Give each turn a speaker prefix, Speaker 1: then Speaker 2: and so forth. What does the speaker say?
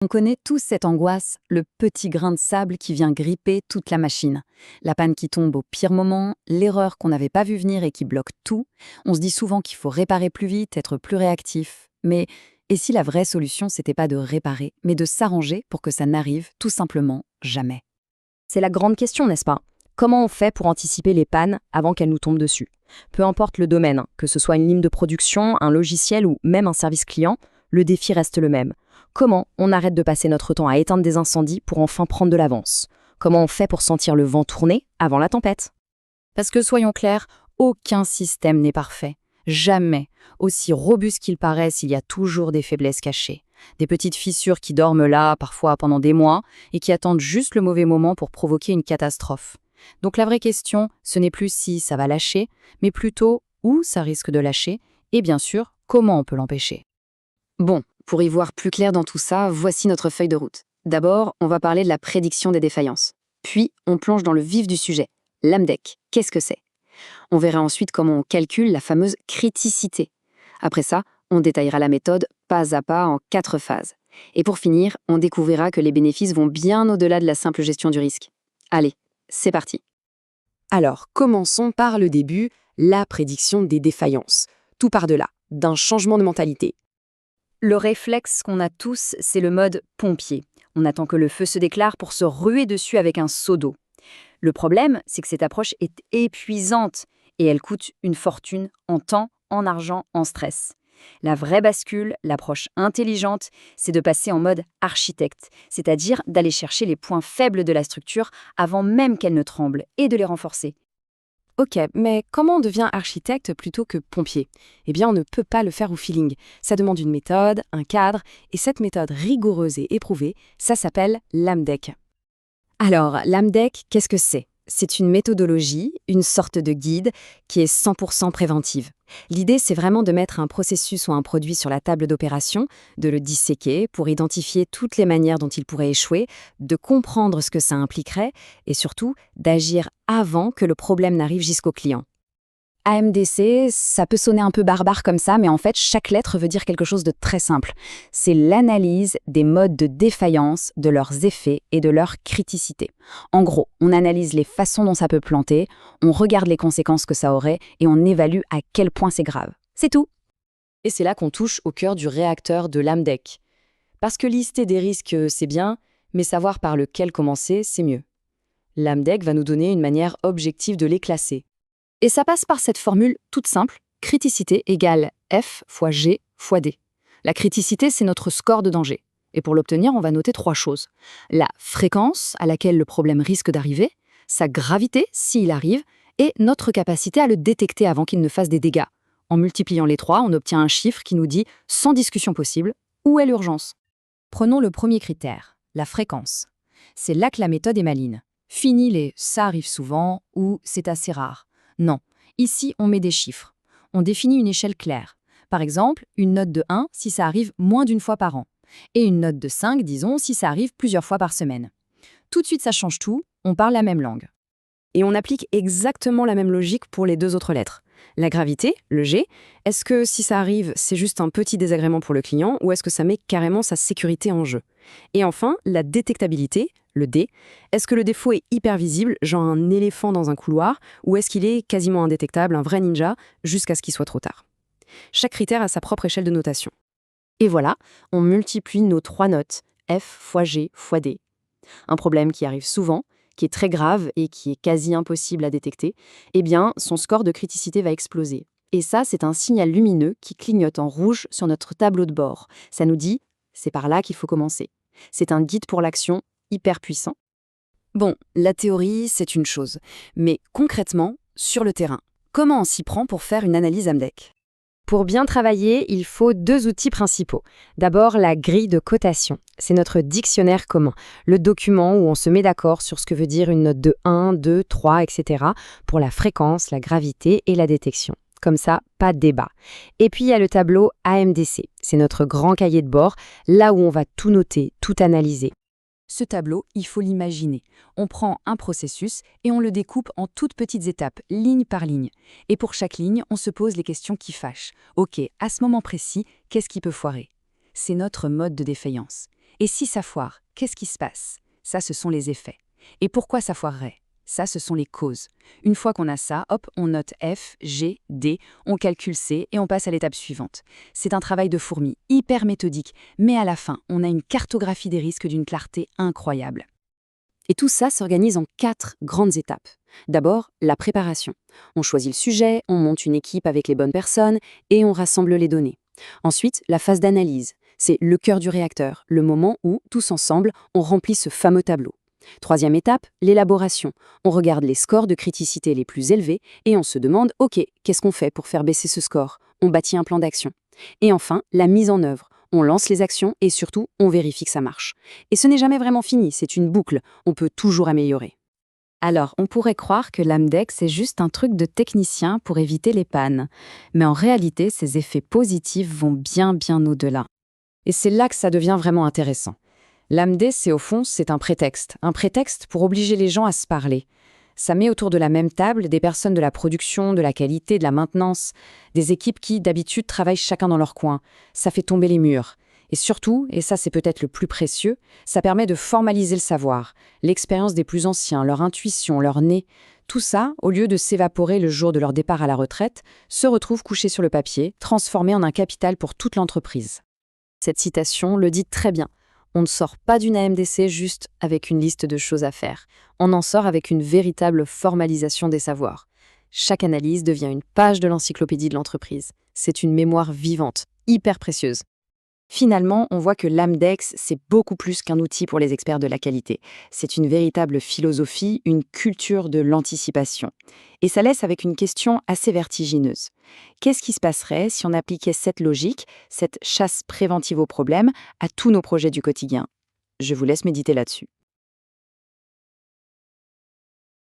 Speaker 1: On connaît tous cette angoisse, le petit grain de sable qui vient gripper toute la machine. La panne qui tombe au pire moment, l'erreur qu'on n'avait pas vue venir et qui bloque tout. On se dit souvent qu'il faut réparer plus vite, être plus réactif. Mais et si la vraie solution, c'était pas de réparer, mais de s'arranger pour que ça n'arrive tout simplement jamais?
Speaker 2: C'est la grande question, n'est-ce pas? Comment on fait pour anticiper les pannes avant qu'elles nous tombent dessus? Peu importe le domaine, que ce soit une ligne de production, un logiciel ou même un service client, le défi reste le même. Comment on arrête de passer notre temps à éteindre des incendies pour enfin prendre de l'avance? Comment on fait pour sentir le vent tourner avant la tempête?
Speaker 1: Parce que soyons clairs, aucun système n'est parfait. Jamais. Aussi robuste qu'il paraisse, il y a toujours des faiblesses cachées. Des petites fissures qui dorment là, parfois pendant des mois, et qui attendent juste le mauvais moment pour provoquer une catastrophe. Donc la vraie question, ce n'est plus si ça va lâcher, mais plutôt où ça risque de lâcher, et bien sûr, comment on peut l'empêcher. Bon, pour y voir plus clair dans tout ça, voici notre feuille de route. D'abord, on va parler de la prédiction des défaillances. Puis, on plonge dans le vif du sujet. L'AMDEC, qu'est-ce que c'est? On verra ensuite comment on calcule la fameuse criticité. Après ça, on détaillera la méthode pas à pas en 4 phases. Et pour finir, on découvrira que les bénéfices vont bien au-delà de la simple gestion du risque. Allez, c'est parti.
Speaker 2: Alors, commençons par le début, la prédiction des défaillances. Tout part de là, d'un changement de mentalité.
Speaker 1: Le réflexe qu'on a tous, c'est le mode pompier. On attend que le feu se déclare pour se ruer dessus avec un seau d'eau. Le problème, c'est que cette approche est épuisante et elle coûte une fortune en temps, en argent, en stress. La vraie bascule, l'approche intelligente, c'est de passer en mode architecte, c'est-à-dire d'aller chercher les points faibles de la structure avant même qu'elle ne tremble et de les renforcer.
Speaker 2: Ok, mais comment on devient architecte plutôt que pompier? Eh bien, on ne peut pas le faire au feeling. Ça demande une méthode, un cadre, et cette méthode rigoureuse et éprouvée, ça s'appelle l'AMDEC. Alors, l'AMDEC, qu'est-ce que c'est? C'est une méthodologie, une sorte de guide qui est 100% préventive. L'idée, c'est vraiment de mettre un processus ou un produit sur la table d'opération, de le disséquer pour identifier toutes les manières dont il pourrait échouer, de comprendre ce que ça impliquerait et surtout d'agir avant que le problème n'arrive jusqu'au client. AMDC, ça peut sonner un peu barbare comme ça, mais en fait, chaque lettre veut dire quelque chose de très simple. C'est l'analyse des modes de défaillance, de leurs effets et de leur criticité. En gros, on analyse les façons dont ça peut planter, on regarde les conséquences que ça aurait et on évalue à quel point c'est grave. C'est tout. Et c'est là qu'on touche au cœur du réacteur de l'AMDEC. Parce que lister des risques, c'est bien, mais savoir par lequel commencer, c'est mieux. L'AMDEC va nous donner une manière objective de les classer. Et ça passe par cette formule toute simple, criticité égale F fois G fois D. La criticité, c'est notre score de danger. Et pour l'obtenir, on va noter 3 choses. La fréquence à laquelle le problème risque d'arriver, sa gravité s'il arrive, et notre capacité à le détecter avant qu'il ne fasse des dégâts. En multipliant les 3, on obtient un chiffre qui nous dit, sans discussion possible, où est l'urgence. Prenons le premier critère, la fréquence. C'est là que la méthode est maligne. Fini les « ça arrive souvent » ou « c'est assez rare ». Non, ici on met des chiffres. On définit une échelle claire. Par exemple, une note de 1 si ça arrive moins d'une fois par an. Et une note de 5, disons, si ça arrive plusieurs fois par semaine. Tout de suite ça change tout, on parle la même langue. Et on applique exactement la même logique pour les 2 autres lettres. La gravité, le G, est-ce que si ça arrive, c'est juste un petit désagrément pour le client ou est-ce que ça met carrément sa sécurité en jeu? Et enfin, la détectabilité, le D, est-ce que le défaut est hyper visible, genre un éléphant dans un couloir, ou est-ce qu'il est quasiment indétectable, un vrai ninja, jusqu'à ce qu'il soit trop tard? Chaque critère a sa propre échelle de notation. Et voilà, on multiplie nos 3 notes, F fois G fois D. Un problème qui arrive souvent, qui est très grave et qui est quasi impossible à détecter, eh bien, son score de criticité va exploser. Et ça, c'est un signal lumineux qui clignote en rouge sur notre tableau de bord. Ça nous dit, c'est par là qu'il faut commencer. C'est un guide pour l'action hyper puissant. Bon, la théorie, c'est une chose. Mais concrètement, sur le terrain, comment on s'y prend pour faire une analyse AMDEC? Pour bien travailler, il faut 2 outils principaux. D'abord, la grille de cotation. C'est notre dictionnaire commun, le document où on se met d'accord sur ce que veut dire une note de 1, 2, 3, etc. pour la fréquence, la gravité et la détection. Comme ça, pas de débat. Et puis, il y a le tableau AMDC. C'est notre grand cahier de bord, là où on va tout noter, tout analyser. Ce tableau, il faut l'imaginer. On prend un processus et on le découpe en toutes petites étapes, ligne par ligne. Et pour chaque ligne, on se pose les questions qui fâchent. Ok, à ce moment précis, qu'est-ce qui peut foirer? C'est notre mode de défaillance. Et si ça foire, qu'est-ce qui se passe? Ça, ce sont les effets. Et pourquoi ça foirerait? Ça, ce sont les causes. Une fois qu'on a ça, hop, on note F, G, D, on calcule C et on passe à l'étape suivante. C'est un travail de fourmi, hyper méthodique, mais à la fin, on a une cartographie des risques d'une clarté incroyable. Et tout ça s'organise en 4 grandes étapes. D'abord, la préparation. On choisit le sujet, on monte une équipe avec les bonnes personnes et on rassemble les données. Ensuite, la phase d'analyse. C'est le cœur du réacteur, le moment où, tous ensemble, on remplit ce fameux tableau. Troisième étape, l'élaboration. On regarde les scores de criticité les plus élevés et on se demande, OK, qu'est-ce qu'on fait pour faire baisser ce score? On bâtit un plan d'action. Et enfin, la mise en œuvre. On lance les actions et surtout, on vérifie que ça marche. Et ce n'est jamais vraiment fini, c'est une boucle. On peut toujours améliorer. Alors, on pourrait croire que l'AMDEX c'est juste un truc de technicien pour éviter les pannes. Mais en réalité, ces effets positifs vont bien au-delà. Et c'est là que ça devient vraiment intéressant. L'AMD, c'est au fond, c'est un prétexte pour obliger les gens à se parler. Ça met autour de la même table des personnes de la production, de la qualité, de la maintenance, des équipes qui, d'habitude, travaillent chacun dans leur coin. Ça fait tomber les murs. Et surtout, et ça c'est peut-être le plus précieux, ça permet de formaliser le savoir, l'expérience des plus anciens, leur intuition, leur nez. Tout ça, au lieu de s'évaporer le jour de leur départ à la retraite, se retrouve couché sur le papier, transformé en un capital pour toute l'entreprise. Cette citation le dit très bien. On ne sort pas d'une AMDC juste avec une liste de choses à faire. On en sort avec une véritable formalisation des savoirs. Chaque analyse devient une page de l'encyclopédie de l'entreprise. C'est une mémoire vivante, hyper précieuse. Finalement, on voit que l'AMDEX, c'est beaucoup plus qu'un outil pour les experts de la qualité. C'est une véritable philosophie, une culture de l'anticipation. Et ça laisse avec une question assez vertigineuse. Qu'est-ce qui se passerait si on appliquait cette logique, cette chasse préventive aux problèmes, à tous nos projets du quotidien? Je vous laisse méditer là-dessus.